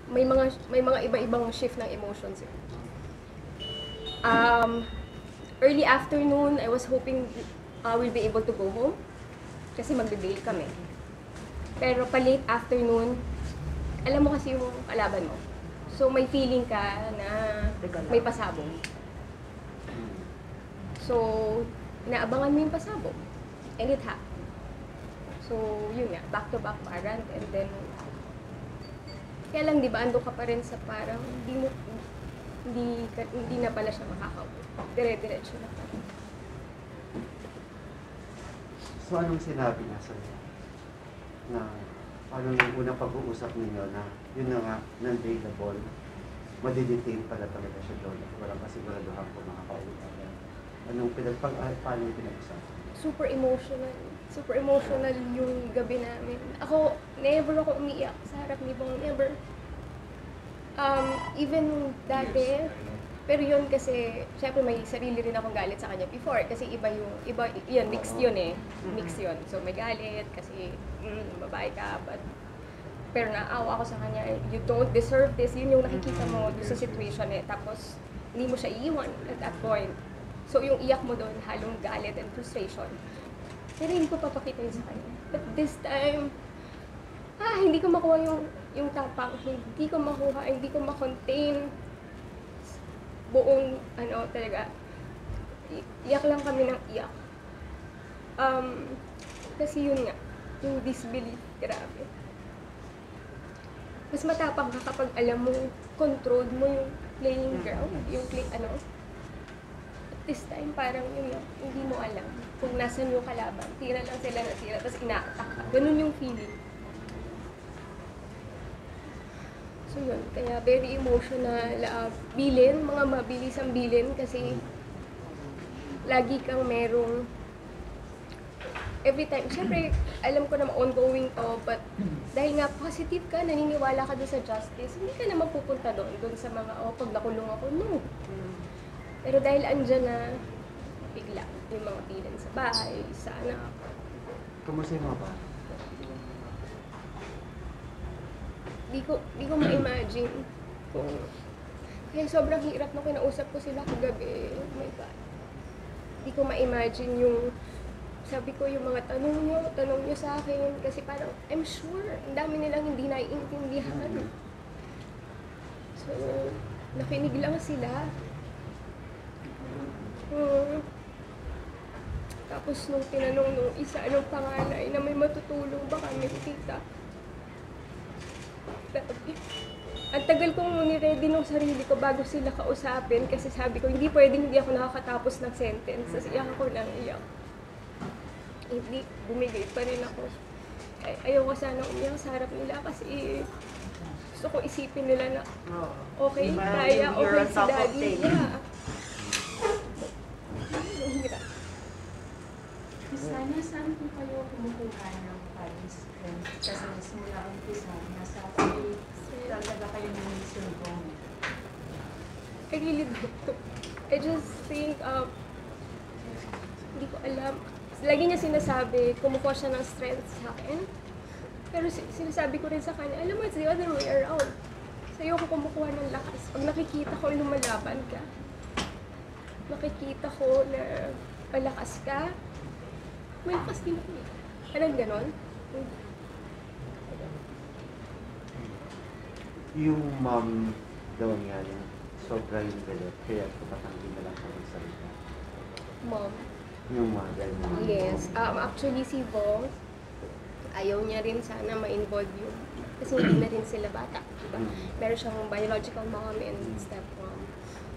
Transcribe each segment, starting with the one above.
may mga iba-ibang shift ng emotions. Early afternoon, I was hoping we'll be able to go home kasi magbe-bail kami. Pero pa late afternoon, alam mo kasi yung kalaban mo. So may feeling ka na may pasabog. So, inaabangan mo yung pasabog. And it happened. So, yun nga, back-to-back warrant. And then, kaya lang, di ba, ando ka pa rin sa parang, hindi na pala siya makakauwi. Dire-diretso na pa. So, anong sinabi niya sa'yo? Na, paano yung unang pag-uusap ninyo na, yun na nga, non-bailable, madidetain pala talaga siya doon at walang kasiguraduhan kung makakauwi agad. Paano yung pinag-usapan? Super emotional. Super emotional yung gabi namin. Never ako umiiyak sa harap ni Bong. Never. Even dati, pero yun kasi, syempre may sarili rin akong galit sa kanya before. Kasi yun, mixed yun eh. Mixed yun. So may galit kasi, babae ka, pero naawa ako sa kanya, you don't deserve this. Yun yung nakikita mo doon sa situation eh. Tapos, hindi mo siya iiwan at that point. So, yung iyak mo doon, halong galit and frustration. Pero hindi ko papakita yun sa kanya. But this time, hindi ko makuha yung tapang. Hindi ko makuha, hindi ko makontain. Buong, talaga, iyak lang kami ng iyak. Kasi yun nga, yung disbelief, grabe. Mas matapang ka kapag alam mo, controlled mo yung playing ground, yung this time, parang yun lang, hindi mo alam kung nasan yung kalaban. Tira lang sila na tira, tapos ina-attack ka. Ganun yung feeling. So yun, kaya very emotional. Mga mabilisang bilin kasi lagi kang merong every time. Siyempre, alam ko na ongoing to, but dahil nga positive ka, naniniwala ka doon sa justice, hindi ka na mapupunta doon sa mga, pag nakulong ako, no. Pero dahil andyan na, bigla yung mga bilin sa bahay, sa anak. Kumusta yung mga bata? Di ko ma-imagine kung... Kaya sobrang hirap na kinausap ko sila kagabi. Oh my God. Di ko ma-imagine yung... Sabi ko yung mga tanong nyo sa akin. Kasi parang, I'm sure, ang dami nilang hindi naiintindihan. So, nakinig lang sila. Tapos nung tinanong nung isa, anong panganay na may matutulong ba kami, tita? Ang tagal kong niready nung sarili ko bago sila kausapin kasi sabi ko, hindi pwedeng hindi ako nakakatapos ng sentence. Kasi iyak ako ng iyak. Hindi, bumigay pa rin ako. Ayoko sana umiyak sa harap nila kasi gusto ko isipin nila na okay, kaya, okay si daddy. Yeah. Sana, saan po kayo kumukuha ng funds? Kasi simula umpisa, nasa talaga kayo ng sumbong. I really don't. I just think, hindi ko alam. Lagi niya sinasabi, kumukuha siya ng strength sa akin. Pero sinasabi ko rin sa kanya, alam mo, it's the other way around. Sa'yo ko kumukuha ng lakas. Pag nakikita ko lumalaban ka, nakikita ko na malakas ka, may lakas din ko. Parang ganon. Yung mom daw niya, yung sobra yung galit, kaya patanggi na lang sa salita. Mom. Yung mother niya. Yes. Actually, si Bong, ayaw niya rin sana ma-involve yung, kasi hindi na rin sila bata, diba? Meron siyang biological mom and stepmom.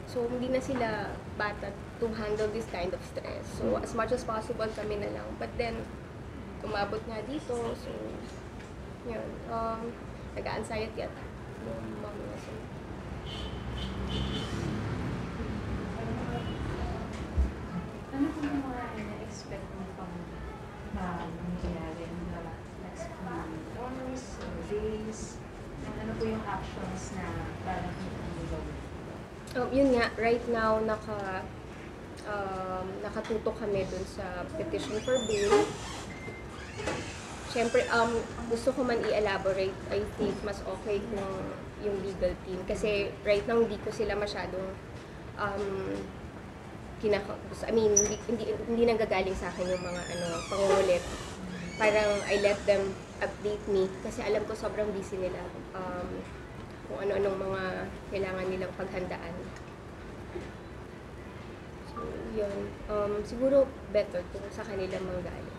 So, hindi na sila bata to handle this kind of stress. So, as much as possible, kami na lang. But then, umabot nga dito, so, yun. Nag-anxiety at yung mom niya. So, Ano po yung mga ina-expect mo pang mangyayari in the next few hours or days? Ano po yung actions na parang hindi gawin? yun nga, right now, nakatutok kami dun sa petition for bail. syempre, gusto ko man i-elaborate, I think mas okay kung yung legal team. Kasi right now, hindi ko sila masyadong I mean, hindi nanggagaling sa akin yung mga pangungulit. Parang I let them update me kasi alam ko sobrang busy nila. Kung ano-anong mga kailangan nilang paghandaan. So, yun. Siguro better kung sa kanila manggaling.